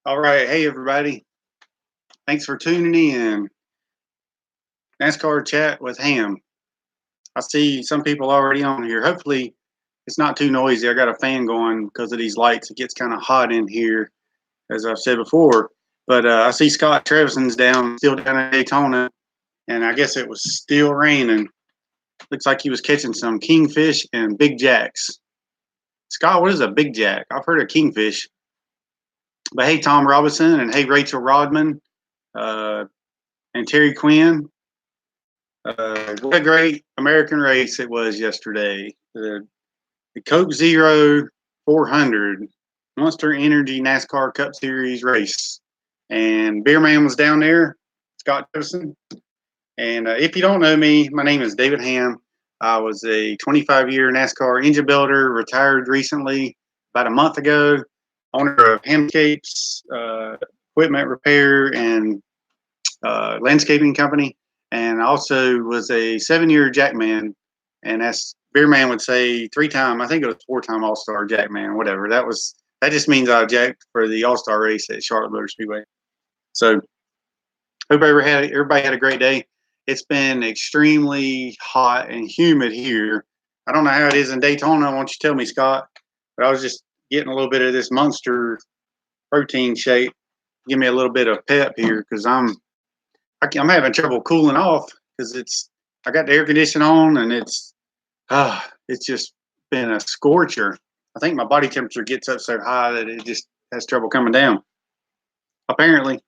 All right. Hey, everybody. Thanks for tuning in. NASCAR Chat with Ham. I see some people already on here. Hopefully, it's not too noisy. I got a fan going because of these lights. It gets kind of hot in here, as I've said before. But I see Scott Trevison's still down at Daytona, and I guess it was still raining. Looks like he was catching some kingfish and big jacks. Scott, what is a big jack? I've heard of kingfish. But hey, Tom Robinson, and hey, Rachel Rodman, and Terry Quinn. What a great American race it was yesterday. The Coke Zero 400 Monster Energy NASCAR Cup Series race. And Beer Man was down there, Scott Jefferson. And if you don't know me, my name is David Ham. I was a 25-year NASCAR engine builder, retired recently, about a month ago, owner of Hamscapes, equipment repair, and landscaping company. And I also was a 7-year Jackman, and as Beer Man would say, 3-time, I think it was 4-time All-Star Jackman, whatever. That just means I jacked for the All-Star race at Charlotte Motor Speedway. So hope everybody had a great day. It's been extremely hot and humid here. I don't know how it is in Daytona. Why don't you tell me, Scott? But I was just getting a little bit of this Monster protein shake. Give me a little bit of pep here because I'm having trouble cooling off because I got the air conditioning on and it's just been a scorcher. I think my body temperature gets up so high that it just has trouble coming down, apparently.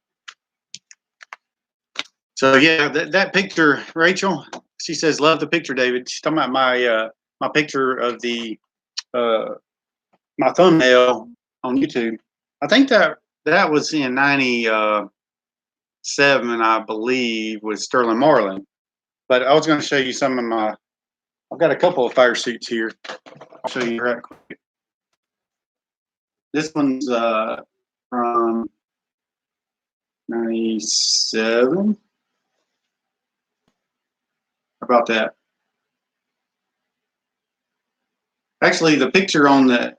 So yeah, that picture, Rachel, she says, love the picture, David. She's talking about my picture of the my thumbnail on YouTube. I think that was in 97, I believe, with Sterling Marlin. But I was going to show you some of I've got a couple of fire suits here. I'll show you right quick. This one's from 97. How about that? Actually, the picture on there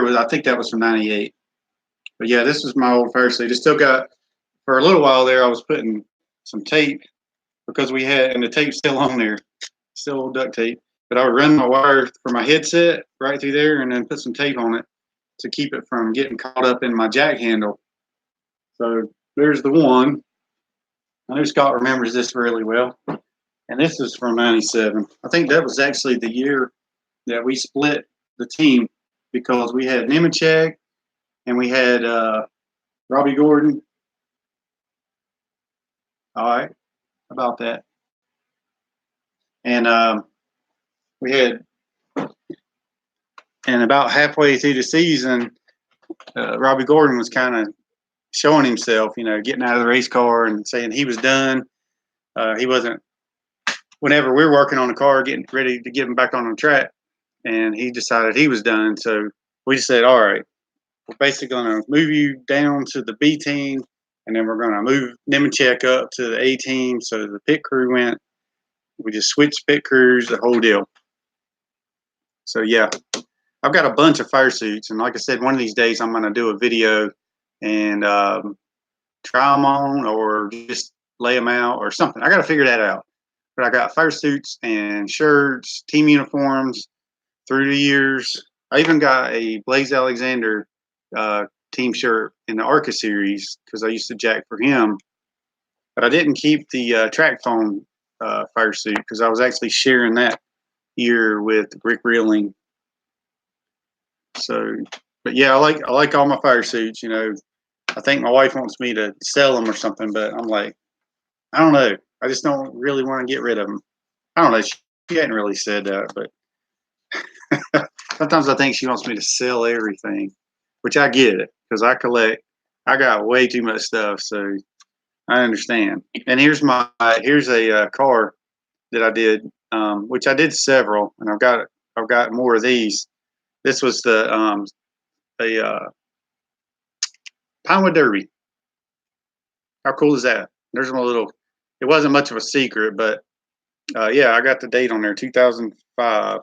was, I think that was from 98. But yeah, this was my old fire suit. It still got, for a little while there, I was putting some tape because and the tape's still on there, still old duct tape. But I would run my wire for my headset right through there and then put some tape on it to keep it from getting caught up in my jack handle. So there's the one. I know Scott remembers this really well. And this is from 97. I think that was actually the year that we split the team because we had Nemechek and we had Robbie Gordon. All right, about that. And we had, and about halfway through the season, Robbie Gordon was kind of showing himself, getting out of the race car and saying he was done. He wasn't, whenever we were working on the car, getting ready to get him back on the track, and he decided he was done. So we just said, all right, we're basically going to move you down to the B team, and then we're going to move Nemechek up to the A team. So the pit crew we just switched pit crews, the whole deal. So yeah, I've got a bunch of fire suits, and like I said, one of these days I'm going to do a video and try them on or just lay them out or something. I got to figure that out. But I got fire suits and shirts, team uniforms through the years. I even got a Blaze Alexander team shirt in the ARCA series because I used to jack for him. But I didn't keep the track phone fire suit because I was actually sharing that year with Rick Reeling. So, but yeah, I like all my fire suits. I think my wife wants me to sell them or something, but I'm like, I don't know. I just don't really want to get rid of them. I don't know. She hadn't really said that, but sometimes I think she wants me to sell everything, which I get it because I got way too much stuff, so I understand. And here's a car that I did, which I did several, and I've got more of these. This was the Pinewood Derby. How cool is that? There's my little. It wasn't much of a secret, but yeah, I got the date on there, 2005.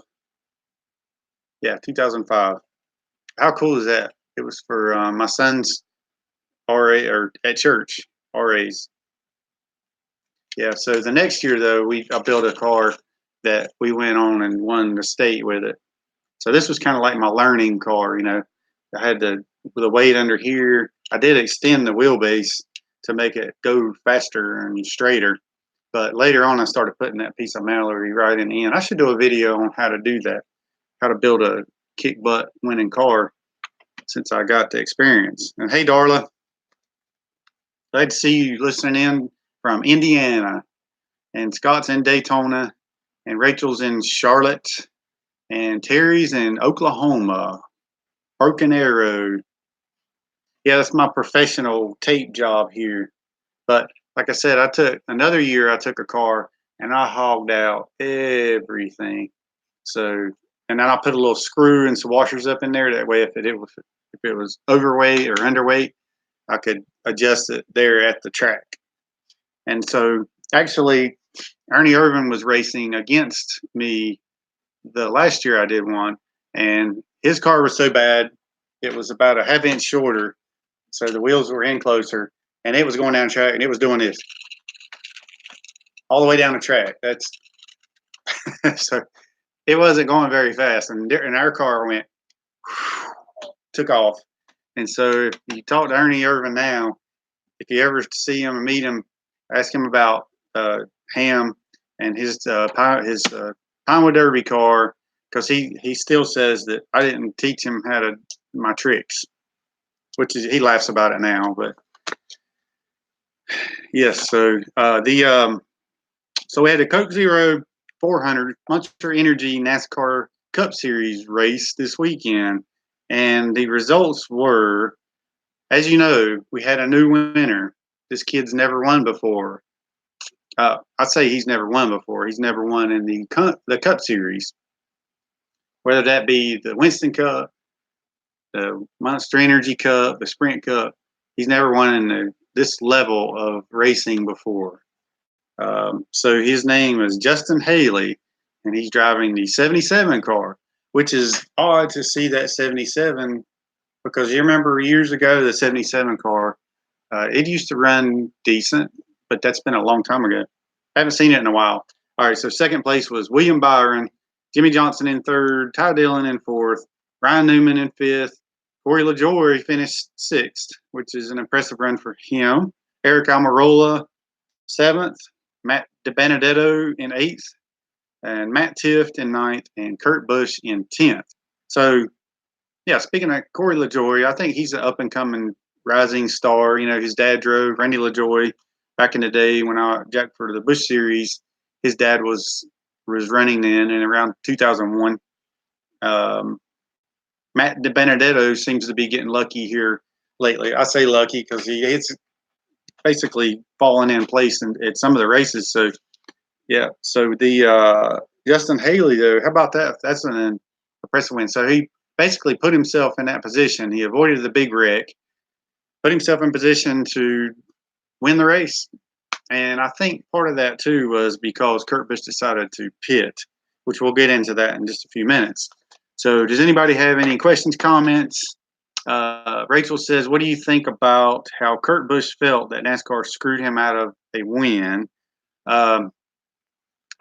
Yeah, 2005. How cool is that? It was for my son's RA or at church, RAs. Yeah. So the next year though, I built a car that we went on and won the state with it. So this was kind of like my learning car, you know. I had the weight under here. I did extend the wheelbase to make it go faster and straighter. But later on, I started putting that piece of mallory right in the end. I should do a video on how to do that, how to build a kick butt winning car, since I got the experience. And hey, Darla, glad to see you listening in from Indiana. And Scott's in Daytona, and Rachel's in Charlotte, and Terry's in Oklahoma, Broken Arrow. Yeah, that's my professional tape job here. But like I said, I took a car and I hogged out everything. So, and then I put a little screw and some washers up in there. That way, if it was overweight or underweight, I could adjust it there at the track. And so, actually, Ernie Irvin was racing against me the last year I did one, and his car was so bad, it was about a half-inch shorter, so the wheels were in closer, and it was going down the track, and it was doing this all the way down the track. That's so it wasn't going very fast, and our car went took off. And so if you talk to Ernie Irvin now, if you ever see him or meet him, ask him about Ham and his Pinewood Derby car, because he still says that I didn't teach him my tricks, which is, he laughs about it now. But yes, so so we had a Coke Zero 400 Monster Energy NASCAR Cup Series race this weekend, and the results were, as you know, we had a new winner. This kid's never won before. I'd say he's never won before. He's never won in the Cup Series, whether that be the Winston Cup, the Monster Energy Cup, the Sprint Cup. He's never won in this level of racing before. So his name is Justin Haley, and he's driving the 77 car, which is odd to see that 77, because you remember years ago, the 77 car, it used to run decent, but that's been a long time ago. I haven't seen it in a while. All right, so second place was William Byron, Jimmy Johnson in third, Ty Dillon in fourth, Ryan Newman in fifth, Corey LaJoy finished sixth, which is an impressive run for him. Eric Almirola, seventh, Matt DiBenedetto in eighth, and Matt Tift in ninth, and Kurt Busch in 10th. So, yeah, speaking of Corey LaJoy, I think he's an up-and-coming rising star. You know, his dad drove Randy LaJoy back in the day when I jacked for the Busch Series. His dad was running then in around 2001. Matt DiBenedetto seems to be getting lucky here lately. I say lucky because it's basically fallen in place at some of the races. So, yeah. So the Justin Haley, though, how about that? That's an impressive win. So he basically put himself in that position. He avoided the big wreck, put himself in position to win the race. And I think part of that, too, was because Kurt Busch decided to pit, which we'll get into that in just a few minutes. So does anybody have any questions, comments? Rachel says, what do you think about how Kurt Busch felt that NASCAR screwed him out of a win? I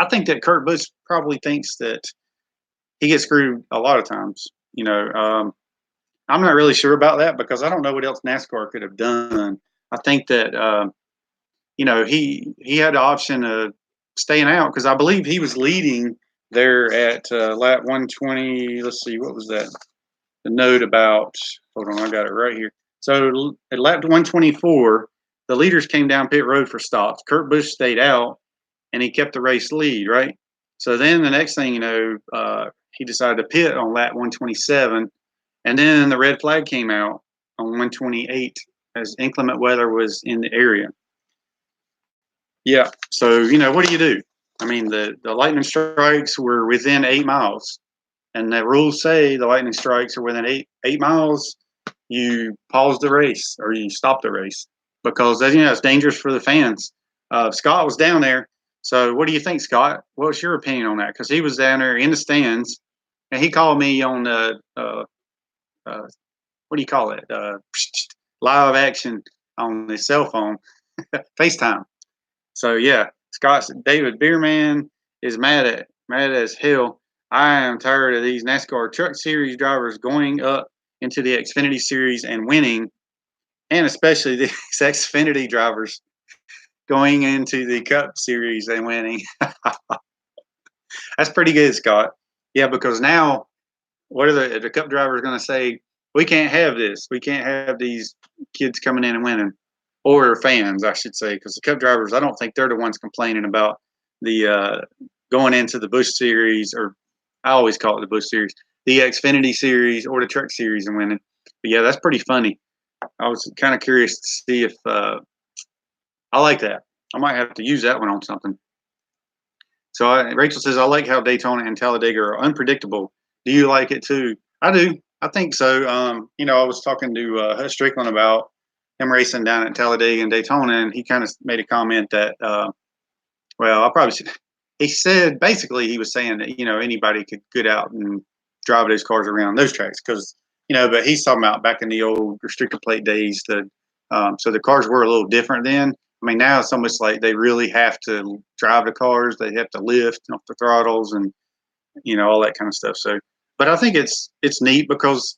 think that Kurt Busch probably thinks that he gets screwed a lot of times. You know, I'm not really sure about that because I don't know what else NASCAR could have done. I think that, you know, he had the option of staying out because I believe he was leading there at lap 120. Let's see, what was that? The note about, hold on, I got it right here. So at lap 124, the leaders came down pit road for stops. Kurt Busch stayed out, and he kept the race lead, right? So then the next thing you know, he decided to pit on lap 127, and then the red flag came out on 128 as inclement weather was in the area. Yeah, so, you know, what do you do? I mean, the lightning strikes were within 8 miles. And the rules say the lightning strikes are within eight miles. You pause the race or you stop the race because, you know, it's dangerous for the fans. Scott was down there. So what do you think, Scott? What's your opinion on that? Because he was down there in the stands, and he called me on the what do you call it? Live action on his cell phone, FaceTime. So yeah, David Bierman is mad as hell. I am tired of these NASCAR Truck Series drivers going up into the Xfinity Series and winning, and especially these Xfinity drivers going into the Cup Series and winning. That's pretty good, Scott. Yeah, because now what are the Cup drivers going to say? We can't have this. We can't have these kids coming in and winning, or fans, I should say, because the Cup drivers, I don't think they're the ones complaining about the going into the Busch Series, or I always call it the Busch Series, the Xfinity Series, or the Truck Series and winning. But yeah, that's pretty funny. I was kind of curious to see if I like that. I might have to use that one on something. So Rachel says, I like how Daytona and Talladega are unpredictable. Do you like it too? I do. I think so. I was talking to Hutch Strickland about him racing down at Talladega and Daytona, and he kind of made a comment that, well, I probably should. He said basically he was saying that anybody could get out and drive those cars around those tracks because but he's talking about back in the old restrictor plate days that so the cars were a little different then. I mean, now it's almost like they really have to drive the cars. They have to lift off the throttles and all that kind of stuff. So, but I think it's neat because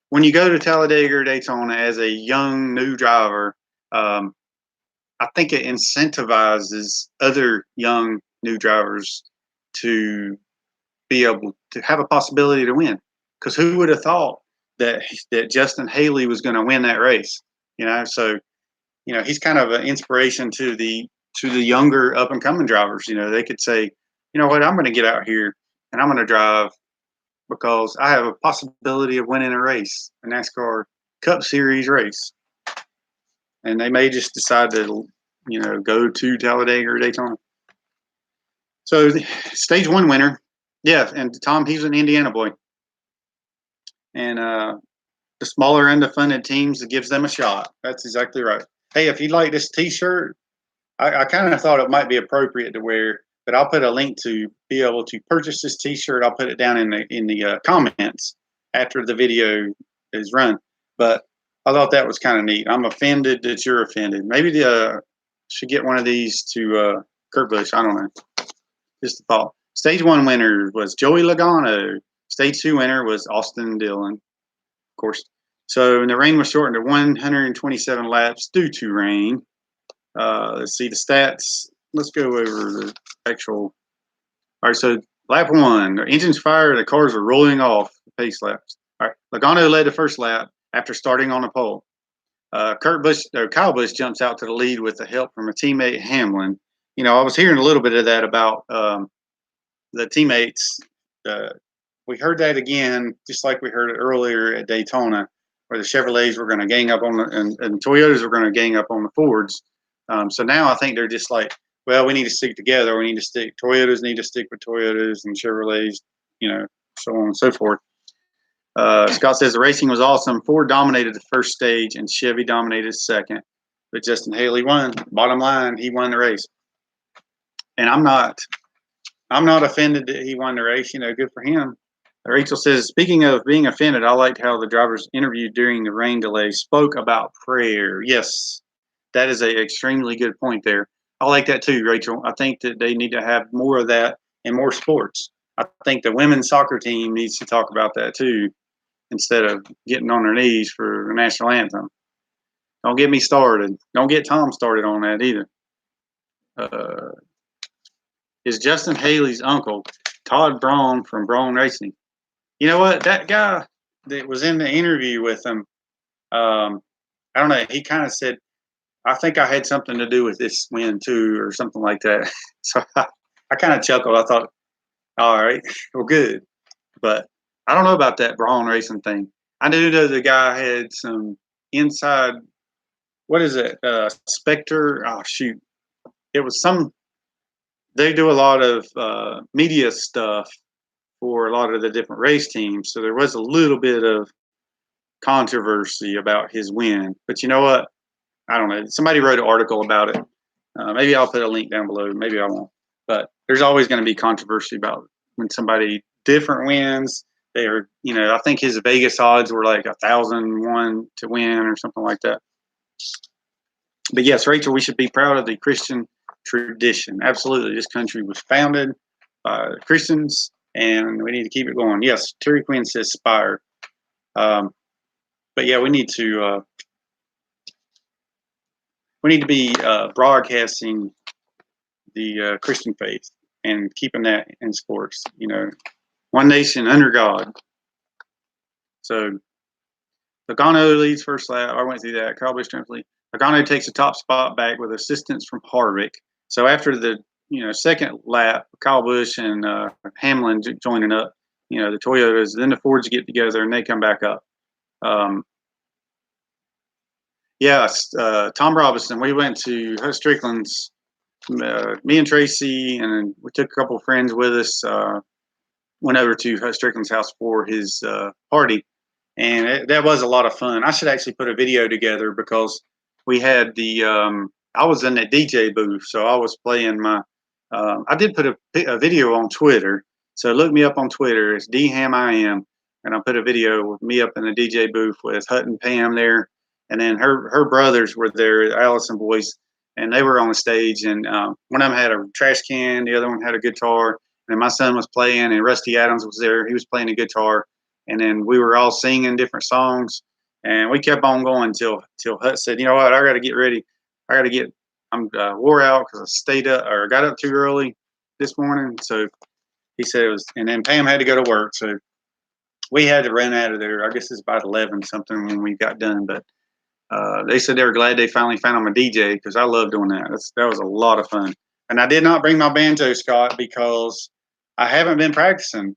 when you go to Talladega or Daytona as a young new driver, I think it incentivizes other young new drivers to be able to have a possibility to win. Because who would have thought that Justin Haley was going to win that race? So he's kind of an inspiration to the younger up and coming drivers. They could say, you know what, I'm going to get out here and I'm going to drive because I have a possibility of winning a race, a NASCAR Cup Series race. And they may just decide to, go to Talladega or Daytona. So stage one winner. Yeah. And Tom, he's an Indiana boy. And the smaller underfunded teams, it gives them a shot. That's exactly right. Hey, if you like this T-shirt, I kind of thought it might be appropriate to wear, but I'll put a link to be able to purchase this T-shirt. I'll put it down in the comments after the video is run. But I thought that was kind of neat. I'm offended that you're offended. Maybe should get one of these to Kurt Busch. I don't know. Just a thought. Stage one winner was Joey Logano. Stage two winner was Austin Dillon, of course. So the rain was shortened to 127 laps due to rain. Let's see the stats. Let's go over the actual. All right, so lap one, the engines fired, the cars are rolling off the pace laps. All right, Logano led the first lap after starting on the pole. Kyle Busch jumps out to the lead with the help from a teammate, Hamlin. I was hearing a little bit of that about the teammates. We heard that again, just like we heard it earlier at Daytona, where the Chevrolets were going to gang up on and Toyotas were going to gang up on the Fords. So now I think they're just like, well, we need to stick together. Toyotas need to stick with Toyotas and Chevrolets, so on and so forth. Scott says the racing was awesome. Ford dominated the first stage and Chevy dominated second, but Justin Haley won. Bottom line, he won the race. And I'm not offended that he won the race. Good for him. Rachel says, speaking of being offended, I liked how the drivers interviewed during the rain delay spoke about prayer. Yes, that is an extremely good point there. I like that too, Rachel. I think that they need to have more of that in more sports. I think the women's soccer team needs to talk about that too, instead of getting on their knees for the national anthem. Don't get me started. Don't get Tom started on that either. Is Justin Haley's uncle Todd Braun from Braun Racing? You know what? That guy that was in the interview with him, I don't know. He kind of said, I think I had something to do with this win too, or something like that. So I kind of chuckled. I thought, all right, well, good. But I don't know about that Braun Racing thing. I do know the guy had some inside, what is it? Spectre. Oh, shoot. It was they do a lot of media stuff for a lot of the different race teams. So there was a little bit of controversy about his win. But you know what? I don't know. Somebody wrote an article about it. Maybe I'll put a link down below. Maybe I won't. But there's always going to be controversy about when somebody different wins. They're, I think his Vegas odds were like 1,001 to win or something like that. But yes, Rachel, we should be proud of the Christian tradition. Absolutely. This country was founded by Christians, and we need to keep it going. Yes, Terry Quinn says Spire. But yeah, we need to be broadcasting the Christian faith and keeping that in sports. You know, one nation under God. So Logano leads first lap. I went through that. Kyle Busch lead. Logano takes the top spot back with assistance from Harvick. So after the second lap, Kyle Busch and Hamlin joining up. You know, the Toyotas, then the Fords get together and they come back up. Tom Robinson. We went to Hut Strickland's. Me and Tracy, and we took a couple of friends with us. Went over to Hut Strickland's house for his party, and that was a lot of fun. I should actually put a video together because we had I was in that DJ booth, so I was playing my. I did put a video on Twitter, so look me up on Twitter. It's DHammiam, and I put a video with me up in the DJ booth with Hut and Pam there, and then her brothers were there, Allison boys, and they were on the stage. And one of them had a trash can, the other one had a guitar, and my son was playing, and Rusty Adams was there. He was playing a guitar, and then we were all singing different songs, and we kept on going till Hut said, "You know what? I got to get ready. I'm wore out because I stayed up or got up too early this morning." So he said it was, and then Pam had to go to work, so we had to run out of there. I guess it's about 11 something when we got done, but they said they were glad they finally found them a DJ because I love doing that. That was a lot of fun. And I did not bring my banjo, Scott, because I haven't been practicing.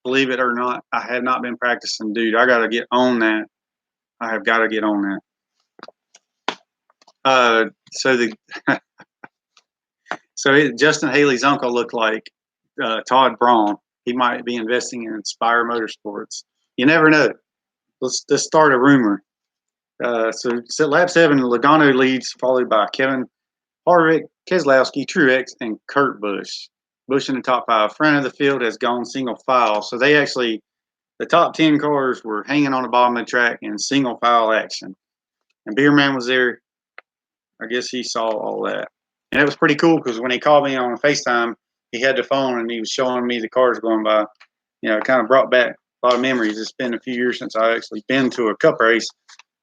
Believe it or not, I have not been practicing, dude. I got to get on that. I have got to get on that. Justin Haley's uncle looked like Todd Braun. He might be investing in Inspire Motorsports. You never know. Let's start a rumor. So lap 7, Logano leads, followed by Kevin Harvick, Keselowski, Truex, and Kurt Busch. Busch in the top 5. Front of the field has gone single file. So the top 10 cars were hanging on the bottom of the track in single file action. And Beerman was there. I guess he saw all that. And it was pretty cool because when he called me on FaceTime, he had the phone and he was showing me the cars going by. You know, it kind of brought back a lot of memories. It's been a few years since I actually been to a cup race.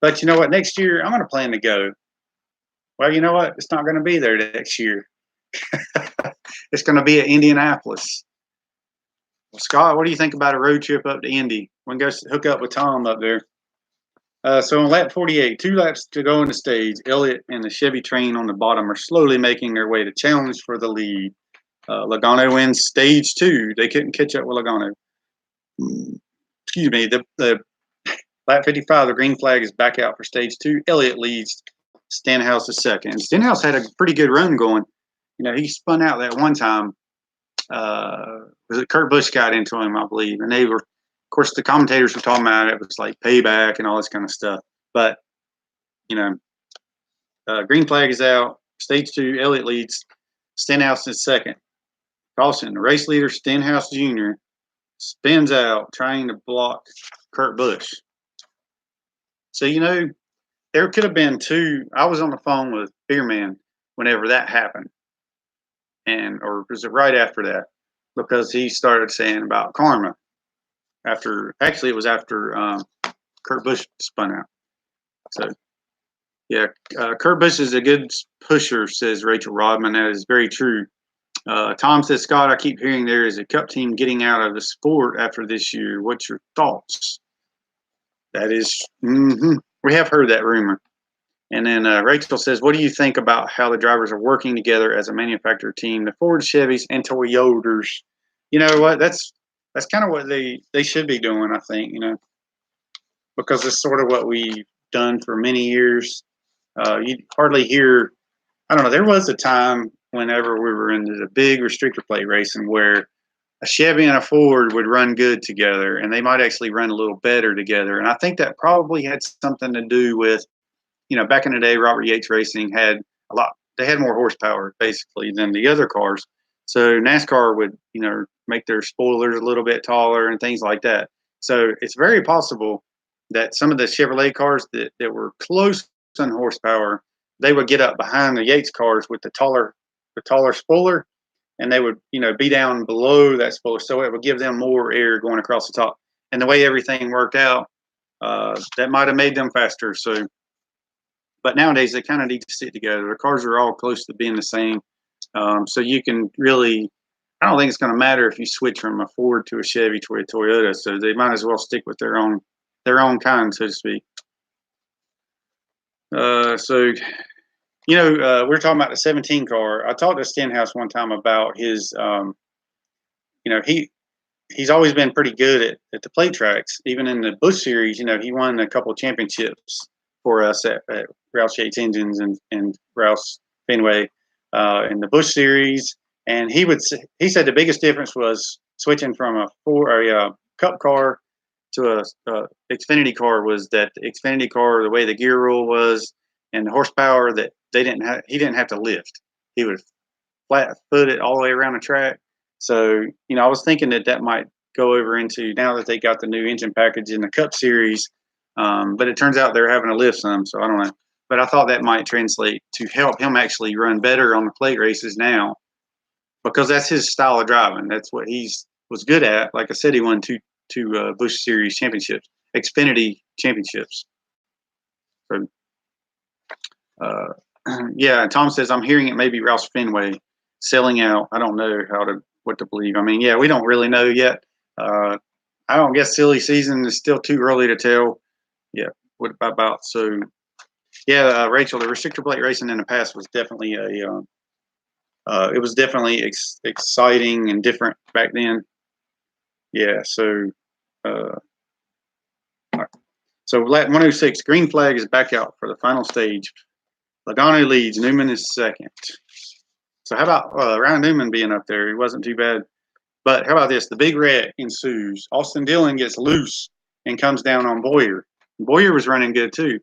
But you know what? Next year, I'm going to plan to go. Well, you know what? It's not going to be there next year. It's going to be at Indianapolis. Well, Scott, what do you think about a road trip up to Indy? We can go hook up with Tom up there. So on lap 48, 2 laps to go in the stage, Elliott and the Chevy train on the bottom are slowly making their way to challenge for the lead. Logano wins stage 2. They couldn't catch up with Logano. Excuse me. The lap 55, the green flag is back out for stage 2. Elliott leads. Stenhouse is second. And Stenhouse had a pretty good run going. You know, he spun out that one time. Was it Kurt Busch got into him, I believe. And they were, of course, the commentators were talking about it was like payback and all this kind of stuff. But, you know, green flag is out. Stage 2, Elliott leads. Stenhouse is second. Caution, the race leader, Stenhouse Jr., spins out trying to block Kurt Busch. So, you know, there could have been 2. I was on the phone with Beerman whenever that happened. Or was it right after that? Because he started saying about karma. It was after Kurt Busch spun out. So, yeah, Kurt Busch is a good pusher, says Rachel Rodman. That is very true. Tom says, Scott, I keep hearing there is a cup team getting out of the sport after this year. What's your thoughts? That is, we have heard that rumor. And then Rachel says, what do you think about how the drivers are working together as a manufacturer team, the Ford, Chevys, and Toyotas? You know what? That's kind of what they should be doing, I think, you know, because it's sort of what we've done for many years. You hardly hear, I don't know, there was a time whenever we were into the big restrictor plate racing where a Chevy and a Ford would run good together, and they might actually run a little better together. And I think that probably had something to do with, you know, back in the day, Robert Yates Racing had they had more horsepower basically than the other cars. So NASCAR would, you know, make their spoilers a little bit taller and things like that. So it's very possible that some of the Chevrolet cars that were close on horsepower they would get up behind the Yates cars with the taller spoiler, and they would, be down below that spoiler, so it would give them more air going across the top. And the way everything worked out, that might have made them faster. So, but nowadays they kind of need to sit together. The cars are all close to being the same, so you can really. I don't think it's going to matter if you switch from a Ford to a Chevy to a Toyota. So they might as well stick with their own kind, so to speak. So we're talking about the 17 car. I talked to Stenhouse one time about his, he's always been pretty good at the plate tracks. Even in the Busch Series, he won a couple of championships for us at Roush Yates Engines and Roush Fenway in the Busch Series. And he said the biggest difference was switching from a Cup car to a Xfinity car was that the Xfinity car, the way the gear rule was and the horsepower that he didn't have to lift. He would flat foot it all the way around the track. So, I was thinking that might go over into now that they got the new engine package in the Cup Series. But it turns out they're having to lift some, so I don't know. But I thought that might translate to help him actually run better on the plate races now, because that's his style of driving. That's what was good at. Like I said, he won two Busch Series championships, Xfinity championships. So, yeah. Tom says, I'm hearing it may be Roush Fenway selling out. I don't know what to believe. I mean, yeah, we don't really know yet. I don't guess silly season is still too early to tell. Yeah. What about so? Yeah, Rachel, the restrictor plate racing in the past was definitely it was definitely exciting and different back then. Yeah, so so lap 106, green flag is back out for the final stage. Logano leads, Newman is second. So how about Ryan Newman being up there? He wasn't too bad. But how about this? The big wreck ensues. Austin Dillon gets loose and comes down on Boyer. Boyer was running good too.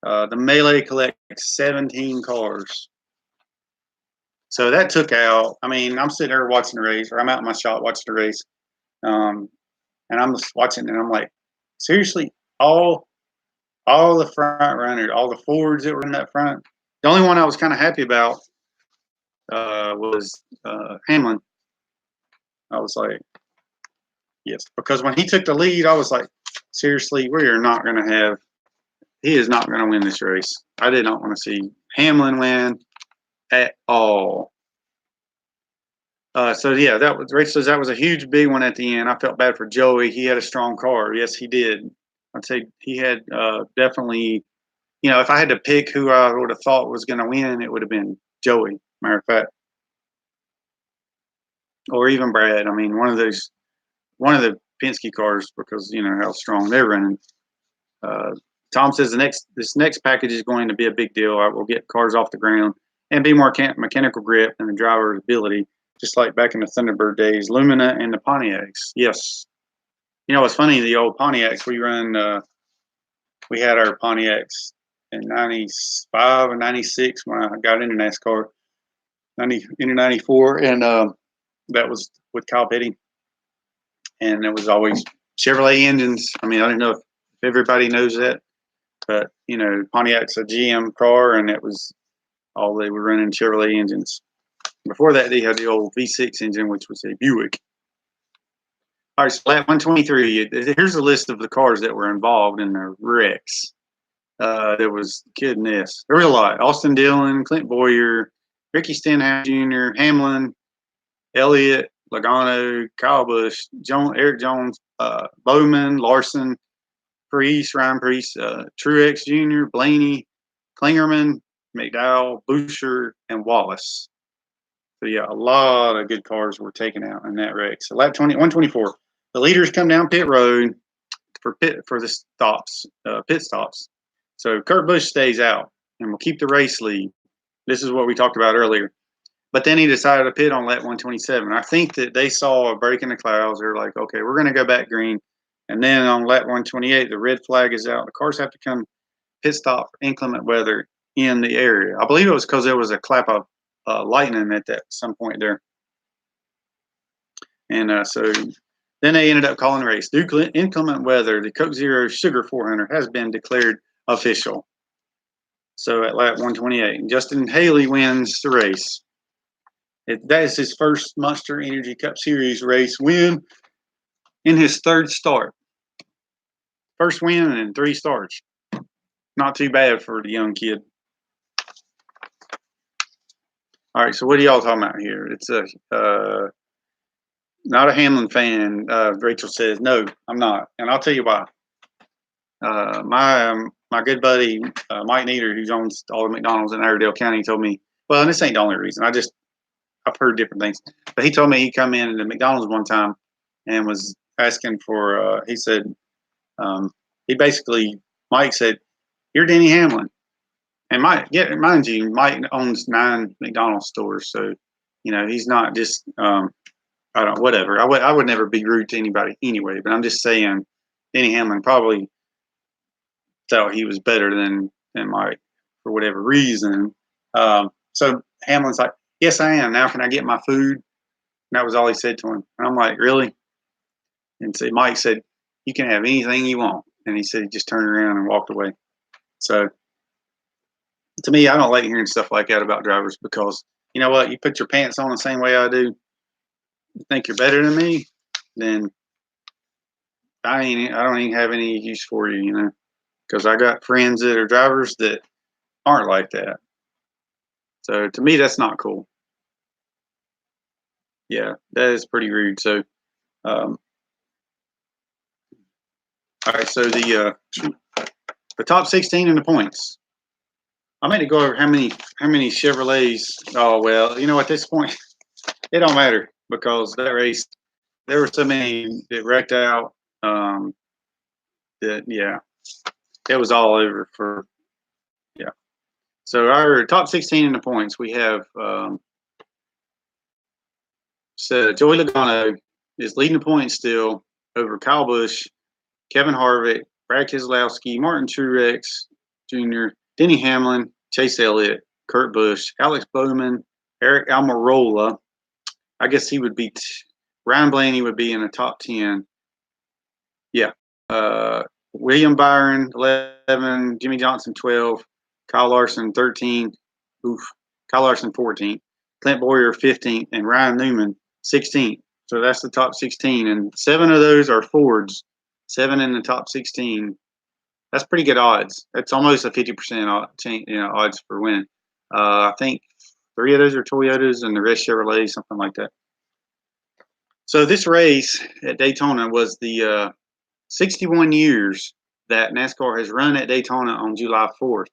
The melee collects 17 cars. So that took out, I mean, I'm sitting there watching the race, or I'm out in my shop watching the race. And I'm just watching, and I'm like, seriously, all the front runners, all the Fords that were in that front. The only one I was kind of happy about was Hamlin. I was like, yes, because when he took the lead, I was like, seriously, he is not going to win this race. I did not want to see Hamlin win at all. So yeah, Rachel says that was a huge big one at the end. I felt bad for Joey. He had a strong car. Yes, he did. I'd say he had definitely, if I had to pick who I would have thought was going to win, it would have been Joey, matter of fact. Or even Brad. I mean, one of the Penske cars, because how strong they're running. Tom says this next package is going to be a big deal. I will get cars off the ground and be more mechanical grip and the driver's ability, just like back in the Thunderbird days. Lumina and the Pontiacs. Yes. It's funny, the old Pontiacs we had our Pontiacs in 95 and 96 when I got into NASCAR, into 94, and that was with Kyle Petty. And it was always Chevrolet engines. I mean, I don't know if everybody knows that, but Pontiac's a GM car, and it was all they were running Chevrolet engines. Before that, they had the old V6 engine, which was a Buick. All right, so lap 123. Here's a list of the cars that were involved in the wrecks. There was, goodness, there was a lot. Austin Dillon, Clint Boyer, Ricky Stenhouse Jr., Hamlin, Elliott, Logano, Kyle Busch, Eric Jones, Bowman, Larson, Preece, Ryan Preece, Truex Jr., Blaney, Klingerman, McDowell, Boucher, and Wallace. So yeah, a lot of good cars were taken out in that wreck. So lap 124. The leaders come down pit road for the stops, pit stops. So Kurt Busch stays out and will keep the race lead. This is what we talked about earlier. But then he decided to pit on lap 127. I think that they saw a break in the clouds. They're like, okay, we're going to go back green. And then on lap 128, the red flag is out. The cars have to come pit stop for inclement weather in the area. I believe it was because there was a clap of lightning at some point there. And so then they ended up calling the race. Due to inclement weather, the Coke Zero Sugar 400 has been declared official. So at lap 128, Justin Haley wins the race. That is his first Monster Energy Cup Series race win in his third start. First win in 3 starts. Not too bad for the young kid. All right, so what are y'all talking about here? It's not a Hamlin fan. Rachel says, no, I'm not. And I'll tell you why. My good buddy, Mike Nieder, who owns all the McDonald's in Iredell County, told me, well, and this ain't the only reason. I've heard different things. But he told me he come in to McDonald's one time and was asking for, he said, Mike said, you're Denny Hamlin. And mind you, Mike owns 9 McDonald's stores. So, he's not just, whatever. I would never be rude to anybody anyway, but I'm just saying Denny Hamlin probably thought he was better than Mike for whatever reason. So Hamlin's like, yes, I am. Now can I get my food? And that was all he said to him. And I'm like, really? And so Mike said, you can have anything you want. And he said he just turned around and walked away. So to me, I don't like hearing stuff like that about drivers because you know what? You put your pants on the same way I do. You think you're better than me, then I don't even have any use for you, because I got friends that are drivers that aren't like that. So to me, that's not cool. Yeah, that is pretty rude. So, all right. So the top 16 in the points. I meant to go over how many Chevrolets. Oh well, at this point, it don't matter because that race, there were so many that wrecked out. That it was all over for. Yeah. So our top 16 in the points, we have so Joey Logano is leading the points still over Kyle Busch, Kevin Harvick, Brad Keselowski, Martin Truex Jr., Denny Hamlin, Chase Elliott, Kurt Busch, Alex Bowman, Eric Almirola. I guess he would be Ryan Blaney would be in the top 10. Yeah. William Byron 11, Jimmy Johnson 12, Kyle Larson 13, Kyle Larson 14, Clint Boyer 15th, and Ryan Newman 16th. So that's the top 16, and 7 of those are Fords. 7 in the top 16. That's pretty good odds. That's almost a 50% odds for winning. I think 3 of those are Toyotas and the rest Chevrolet, something like that. So this race at Daytona was the 61 years that NASCAR has run at Daytona on July 4th,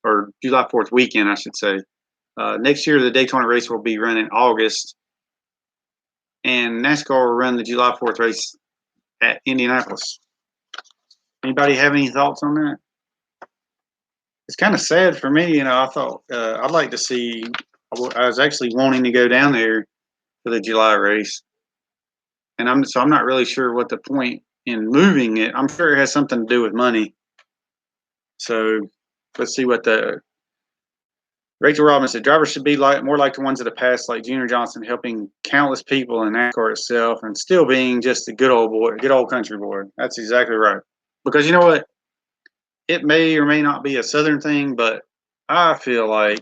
or July 4th weekend, I should say. Next year, the Daytona race will be run in August, and NASCAR will run the July 4th race at Indianapolis. Anybody have any thoughts on that? It's kind of sad for me. I thought I'd like to see. I was actually wanting to go down there for the July race, and I'm not really sure what the point in moving it. I'm sure it has something to do with money. So let's see what the Rachel Robbins said. Drivers should be more like the ones of the past, like Junior Johnson, helping countless people in NASCAR itself, and still being just a good old country boy. That's exactly right. Because you know what? It may or may not be a Southern thing, but I feel like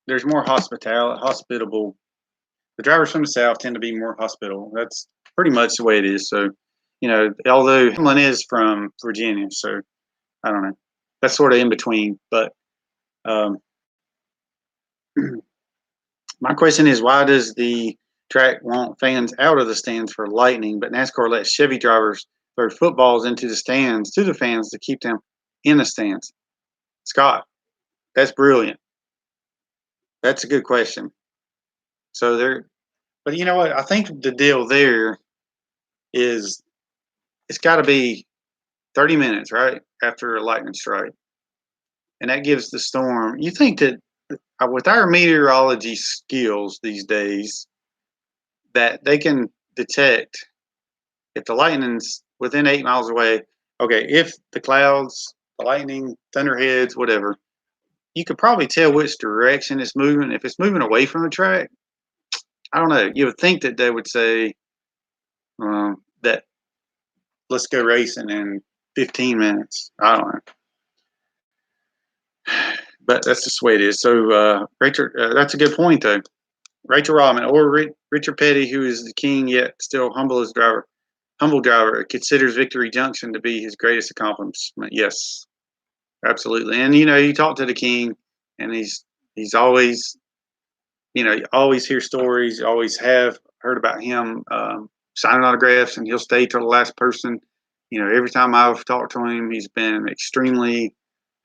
there's more hospitable. The drivers from the South tend to be more hospitable. That's pretty much the way it is. So, although Hamlin is from Virginia, so I don't know. That's sort of in between. But my question is, why does the track want fans out of the stands for Lightning, but NASCAR lets Chevy drivers throw footballs into the stands to the fans to keep them in the stands? Scott, that's brilliant. That's a good question. So but you know what? I think the deal there is it's got to be 30 minutes, right, after a lightning strike. And that gives the storm. You think that with our meteorology skills these days, that they can detect if the lightning's within 8 miles away. Okay, if the clouds, the lightning, thunderheads, whatever, you could probably tell which direction it's moving. If it's moving away from the track, I don't know. You would think that they would say that let's go racing in 15 minutes. I don't know. But that's just the way it is. So, Rachel, that's a good point, though. Rachel Rodman or Richard Petty, who is the king yet still humble driver, considers Victory Junction to be his greatest accomplishment. Yes, absolutely. And you talk to the king, and he's always, you always hear stories. You always have heard about him signing autographs, and he'll stay till the last person. Every time I've talked to him, he's been extremely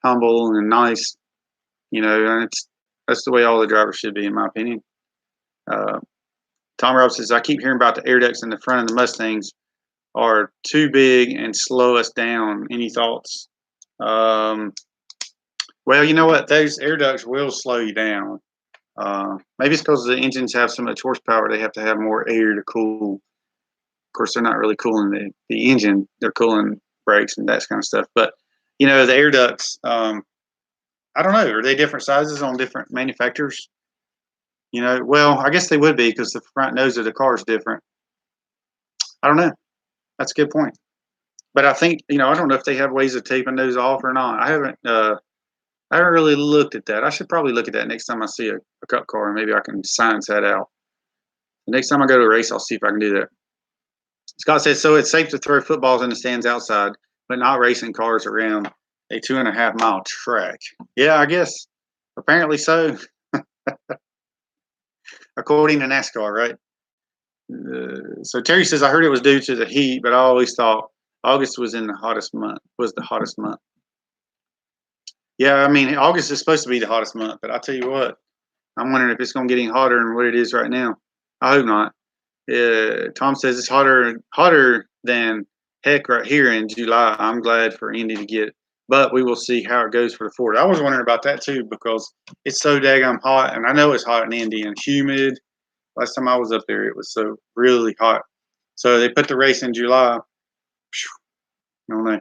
humble and nice. And that's the way all the drivers should be, in my opinion. Tom Robb says, I keep hearing about the air ducts in the front of the Mustangs are too big and slow us down. Any thoughts? Well, you know what? Those air ducts will slow you down. Maybe it's because the engines have so much horsepower, they have to have more air to cool. Of course, they're not really cooling the engine. They're cooling brakes and that kind of stuff. But, the air ducts, I don't know. Are they different sizes on different manufacturers? Well, I guess they would be because the front nose of the car is different. I don't know. That's a good point. But I think, I don't know if they have ways of taping those off or not. I haven't really looked at that. I should probably look at that next time I see a cup car, and maybe I can science that out. The next time I go to a race, I'll see if I can do that. Scott says, so it's safe to throw footballs in the stands outside, but not racing cars around a 2.5-mile track. Yeah, I guess. Apparently so. According to NASCAR, right? So Terry says, I heard it was due to the heat, but I always thought August was the hottest month. Yeah, I mean, August is supposed to be the hottest month, but I'll tell you what, I'm wondering if it's going to get any hotter than what it is right now. I hope not. Tom says it's hotter than heck right here in July. I'm glad for Indy to get it, but we will see how it goes for the Ford. I was wondering about that too because it's so daggum hot, and I know it's hot in Indy and humid. Last time I was up there, it was so really hot. So they put the race in July. I don't know.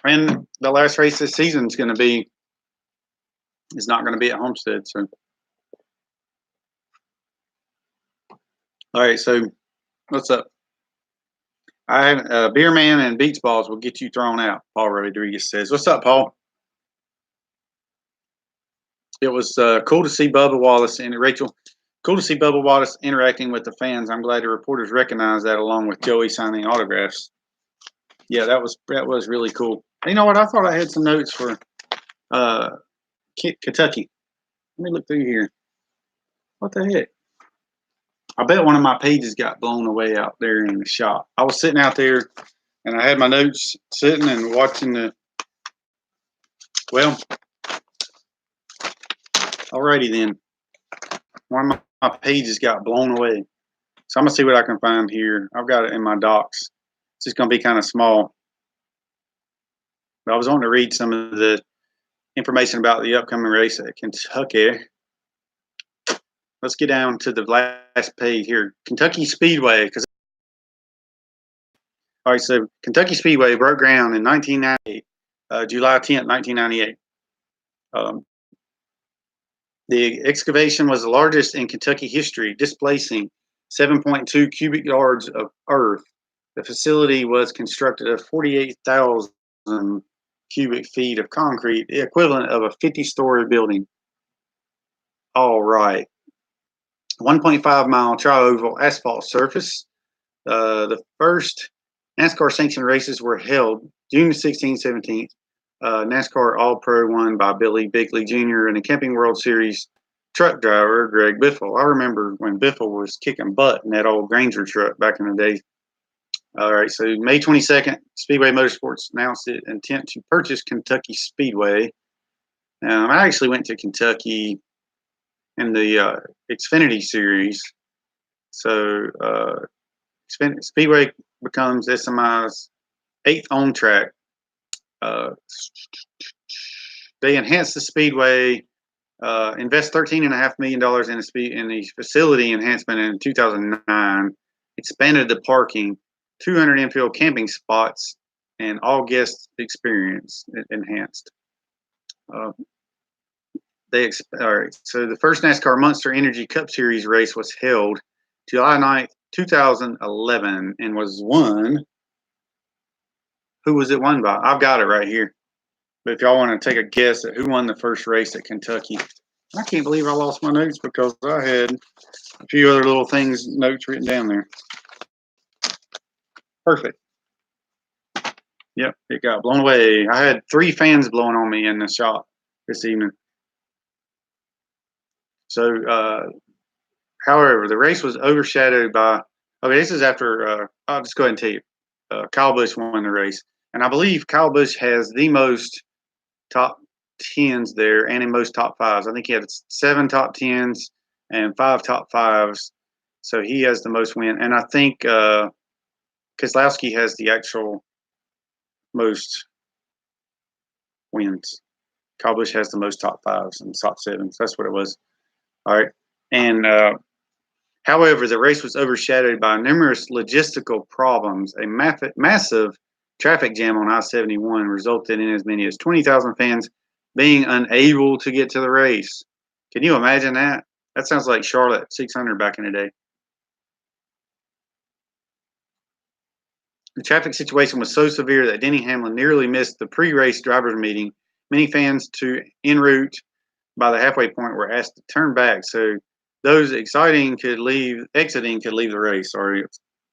And the last race this season is not going to be at Homestead. So, all right. So, what's up? Beer Man and Beach Balls will get you thrown out. Paul Rodriguez says, "What's up, Paul?" It was cool to see Bubba Wallace and Rachel. Cool to see Bubba Wallace interacting with the fans. I'm glad the reporters recognized that, along with Joey signing autographs. Yeah, that was really cool. You know what? I thought I had some notes for Kentucky. Let me look through here. What the heck? I bet one of my pages got blown away out there in the shop. I was sitting out there, and I had my notes sitting and watching the. Well, alrighty then. One of my pages got blown away. So I'm going to see what I can find here. I've got it in my docs. It's just going to be kind of small. But I was wanting to read some of the information about the upcoming race at Kentucky. Let's get down to the last page here. Kentucky Speedway. All right, so Kentucky Speedway broke ground in 1998, July 10th, 1998. The excavation was the largest in Kentucky history, displacing 7.2 cubic yards of earth. The facility was constructed of 48,000 cubic feet of concrete, the equivalent of a 50-story building. All right. 1.5-mile tri-oval asphalt surface. The first NASCAR-sanctioned races were held June 16th, 17th. NASCAR All-Pro won by Billy Bigley Jr. and the Camping World Series truck driver Greg Biffle. I remember when Biffle was kicking butt in that old Granger truck back in the day. All right, so May 22nd, Speedway Motorsports announced its intent to purchase Kentucky Speedway. I actually went to Kentucky in the Xfinity Series. So Speedway becomes SMI's 8th on track. They enhanced the Speedway, invest $13.5 million in the facility enhancement in 2009, expanded the parking, 200 infield camping spots, and all guest experience enhanced. All right. So the first NASCAR Monster Energy Cup Series race was held July 9th, 2011, and was won. Who was it won by? I've got it right here. But if y'all want to take a guess at who won the first race at Kentucky, I can't believe I lost my notes because I had a few other little things, notes written down there. Perfect. Yep, it got blown away. I had 3 fans blowing on me in the shop this evening. So, however, the race was overshadowed by. Okay, this is after. I'll just go ahead and tell you. Kyle Busch won the race, and I believe Kyle Busch has the most top 10s there, and in most top 5s. I think he had 7 top 10s and 5 top 5s, so he has the most win. And I think Keselowski has the actual most wins. Kyle Busch has the most top 5s and top 7s. That's what it was. All right, and however, the race was overshadowed by numerous logistical problems. A massive traffic jam on I-71 resulted in as many as 20,000 fans being unable to get to the race. Can you imagine that? That sounds like Charlotte 600 back in the day. The traffic situation was so severe that Denny Hamlin nearly missed the pre-race drivers' meeting. Many fans en route by the halfway point were asked to turn back so those exiting could leave the race. Sorry,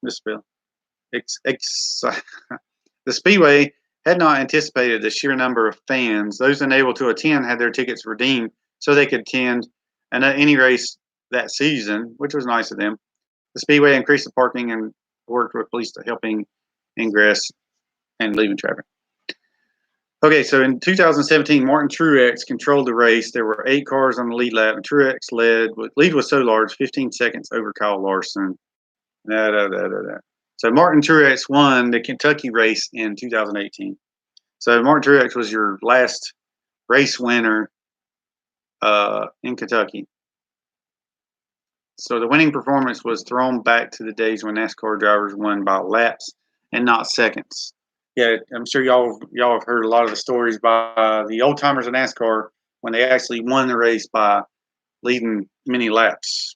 misspelled. The Speedway had not anticipated the sheer number of fans. Those unable to attend had their tickets redeemed so they could attend any race that season, which was nice of them. The Speedway increased the parking and worked with police to helping ingress and leaving traffic. Okay, so in 2017, Martin Truex controlled the race. There were 8 cars on the lead lap, and Truex led. Lead was so large, 15 seconds over Kyle Larson. So Martin Truex won the Kentucky race in 2018. So Martin Truex was your last race winner in Kentucky. So the winning performance was thrown back to the days when NASCAR drivers won by laps and not seconds. Yeah, I'm sure y'all have heard a lot of the stories by the old timers in NASCAR when they actually won the race by leading many laps.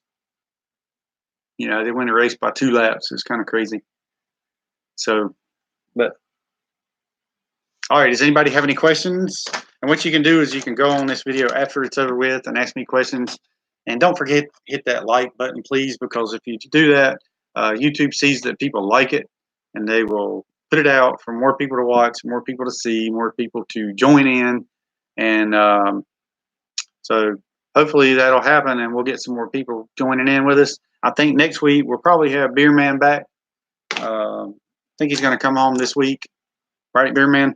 You know, they win the race by 2 laps. It's kind of crazy. So, but all right. Does anybody have any questions? And what you can do is you can go on this video after it's over with and ask me questions. And don't forget hit that like button, please, because if you do that, YouTube sees that people like it, and they will put it out for more people to watch, more people to see, more people to join in. And so hopefully that'll happen, and we'll get some more people joining in with us. I think next week we'll probably have Beer Man back. I think he's going to come home this week, right, Beer Man?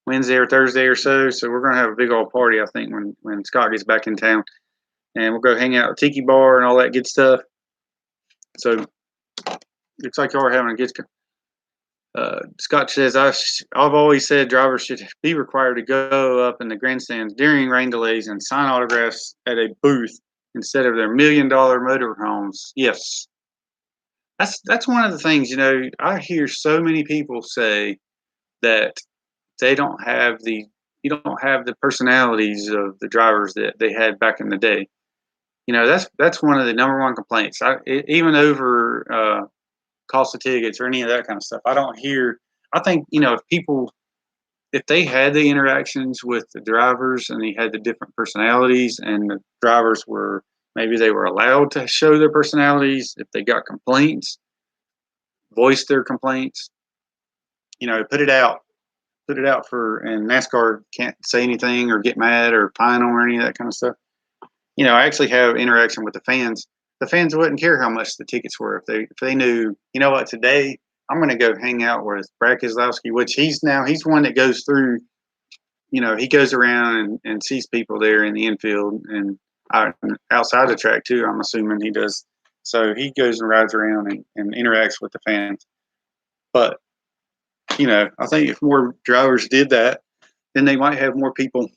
Wednesday or Thursday or so. So we're going to have a big old party, I think, when Scott gets back in town. And we'll go hang out at Tiki Bar and all that good stuff. So looks like y'all are having a good. Scott says, I've always said drivers should be required to go up in the grandstands during rain delays and sign autographs at a booth instead of their $1 million motorhomes. Yes. That's one of the things, you know, I hear so many people say that you don't have the personalities of the drivers that they had back in the day. You know, that's one of the number one complaints. Even over cost of tickets or any of that kind of stuff. I think, you know, if they had the interactions with the drivers and they had the different personalities and the drivers maybe they were allowed to show their personalities, if they got complaints, voice their complaints, you know, put it out and NASCAR can't say anything or get mad or pine on or any of that kind of stuff. You know, I actually have interaction with the fans. The fans wouldn't care how much the tickets were if they knew, you know what, today I'm going to go hang out with Brad Keselowski, which he's one that goes through, you know, he goes around and sees people there in the infield and outside the track too, I'm assuming he does. So he goes and rides around and interacts with the fans. But, you know, I think if more drivers did that, then they might have more people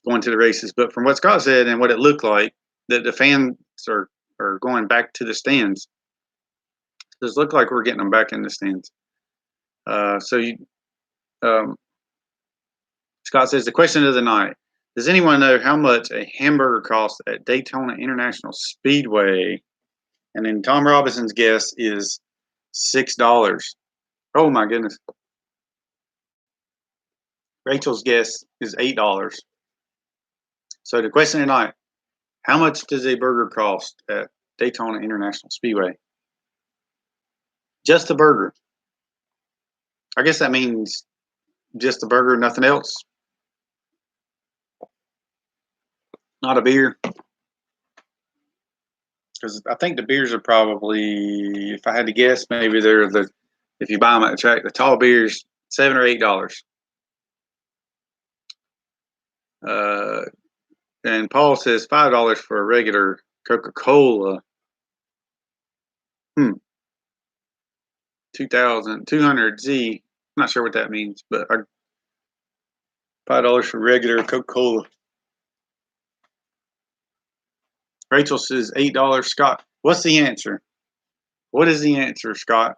going to the races. But from what Scott said and what it looked like, that the fans are going back to the stands. It does look like we're getting them back in the stands. Scott says, the question of the night, does anyone know how much a hamburger costs at Daytona International Speedway? And then Tom Robinson's guess is $6. Oh my goodness. Rachel's guess is $8. So the question tonight, how much does a burger cost at Daytona International Speedway? Just a burger. I guess that means just a burger, nothing else. Not a beer. Because I think the beers are probably, if I had to guess, maybe they're if you buy them at the track, the tall beers, $7 or $8. And Paul says $5 for a regular Coca-Cola. 200Z. I'm not sure what that means, but $5 for regular Coca-Cola. Rachel says $8. Scott, what's the answer? What is the answer, Scott?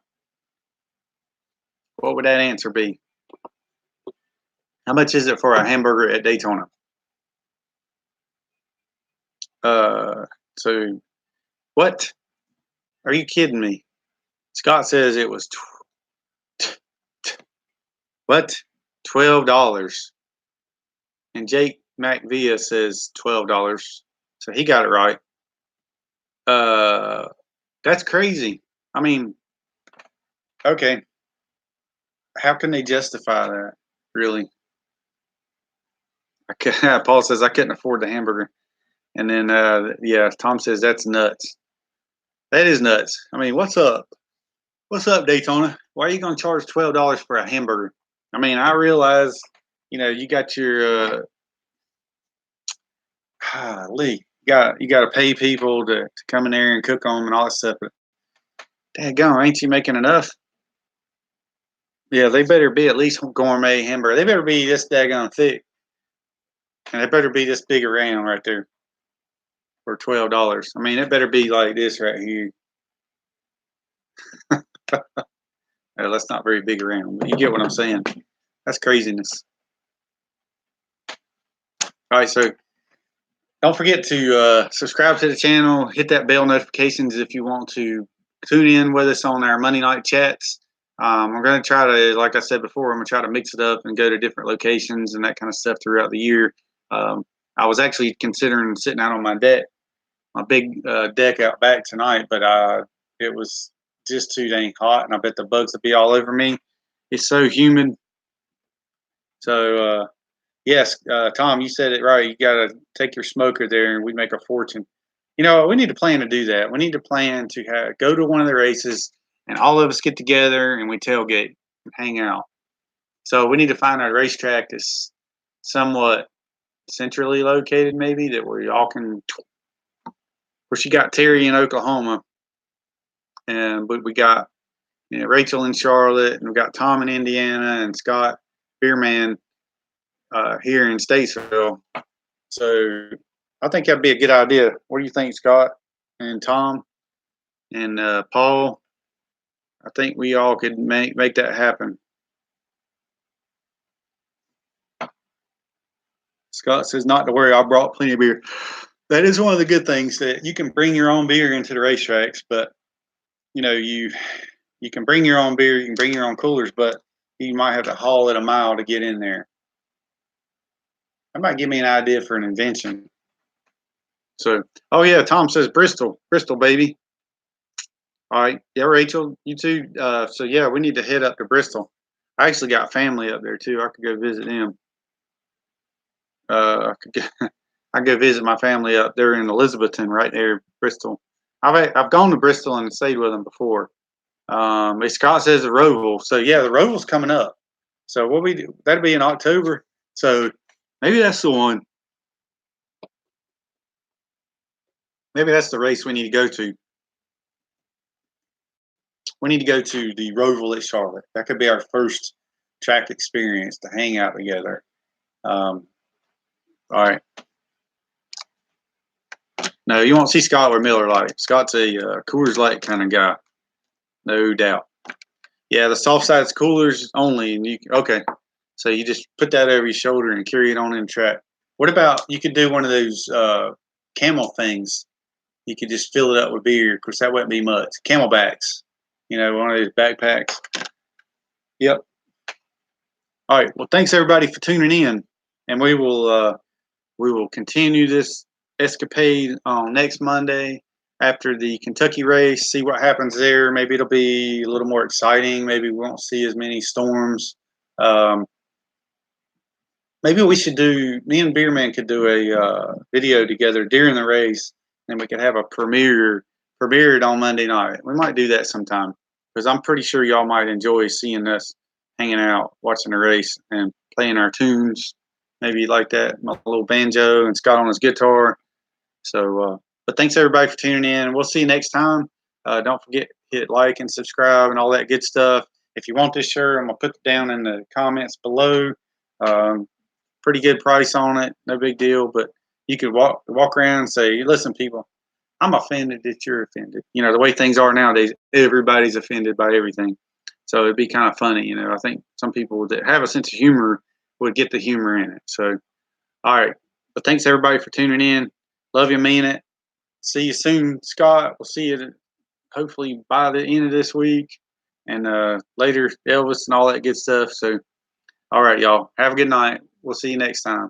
What would that answer be? How much is it for a hamburger at Daytona? So what? Are you kidding me? Scott says it was what? $12. And Jake McVia says $12. So he got it right. That's crazy. I mean, okay. How can they justify that? Really? Paul says I couldn't afford the hamburger. And then, yeah, Tom says that's nuts. That is nuts. I mean, what's up? What's up, Daytona? Why are you going to charge $12 for a hamburger? I mean, I realize, you got your Lee. You got to pay people to come in there and cook on them and all that stuff. But daggone, ain't you making enough? Yeah, they better be at least gourmet hamburger. They better be this daggone thick, and they better be this big around right there for $12. I mean, it better be like this right here. Well, that's not very big around, but you get what I'm saying. That's craziness. All right, so don't forget to subscribe to the channel, hit that bell notifications if you want to tune in with us on our Monday night chats. I'm going to try to, like I said before, I'm going to try to mix it up and go to different locations and that kind of stuff throughout the year. I was actually considering sitting out on my deck, my big deck out back tonight, but it was just too dang hot, and I bet the bugs would be all over me. It's so humid. So, yes, Tom, you said it right. You got to take your smoker there, and we make a fortune. We need to plan to do that. We need to plan to go to one of the races, and all of us get together, and we tailgate and hang out. So we need to find a racetrack that's somewhat centrally located, maybe, that where y'all can. Of course, you got Terry in Oklahoma, but we got Rachel in Charlotte, and we got Tom in Indiana, and Scott Beerman here in Statesville. So I think that'd be a good idea. What do you think, Scott and Tom and Paul? I think we all could make that happen. Scott says not to worry, I brought plenty of beer. That is one of the good things, that you can bring your own beer into the racetracks, but you can bring your own beer, you can bring your own coolers, but you might have to haul it a mile to get in there. That might give me an idea for an invention. So, oh yeah, Tom says Bristol, baby. All right, yeah, Rachel, you too. So yeah, we need to head up to Bristol. I actually got family up there too. I could go visit them. I go visit my family up there in Elizabethton, right there, Bristol. I've gone to Bristol and stayed with them before. Scott says the Roval. So yeah, the Roval's coming up. So what we do, that'll be in October. So maybe that's the one. Maybe that's the race we need to go to. We need to go to the Roval at Charlotte. That could be our first track experience to hang out together. All right. No, you won't see Scott with Miller Lite. Scott's a Coors Light kind of guy, no doubt. Yeah, the soft side's coolers only, and okay. So you just put that over your shoulder and carry it on in the track. What about you could do one of those camel things? You could just fill it up with beer. Of course, that wouldn't be much. Camelbacks, one of those backpacks. Yep. All right. Well, thanks everybody for tuning in, and we will continue this escapade on next Monday after the Kentucky race. See what happens there. Maybe it'll be a little more exciting. Maybe we won't see as many storms. Um, Maybe we should do. Me and Beerman could do a video together during the race, and we could have a premiere it on Monday night. We might do that sometime because I'm pretty sure y'all might enjoy seeing us hanging out, watching the race, and playing our tunes. Maybe like that, my little banjo and Scott on his guitar. So, but thanks everybody for tuning in. We'll see you next time. Don't forget hit like and subscribe and all that good stuff. If you want this shirt, I'm gonna put it down in the comments below. Um, Pretty good price on it, no big deal. But you could walk around and say, "Listen, people, I'm offended that you're offended." You know, the way things are nowadays, everybody's offended by everything. So it'd be kind of funny. You know, I think some people that have a sense of humor would get the humor in it. So, all right. But thanks everybody for tuning in. Love you, mean it. See you soon, Scott. We'll see you hopefully by the end of this week and later, Elvis and all that good stuff. So, all right, y'all. Have a good night. We'll see you next time.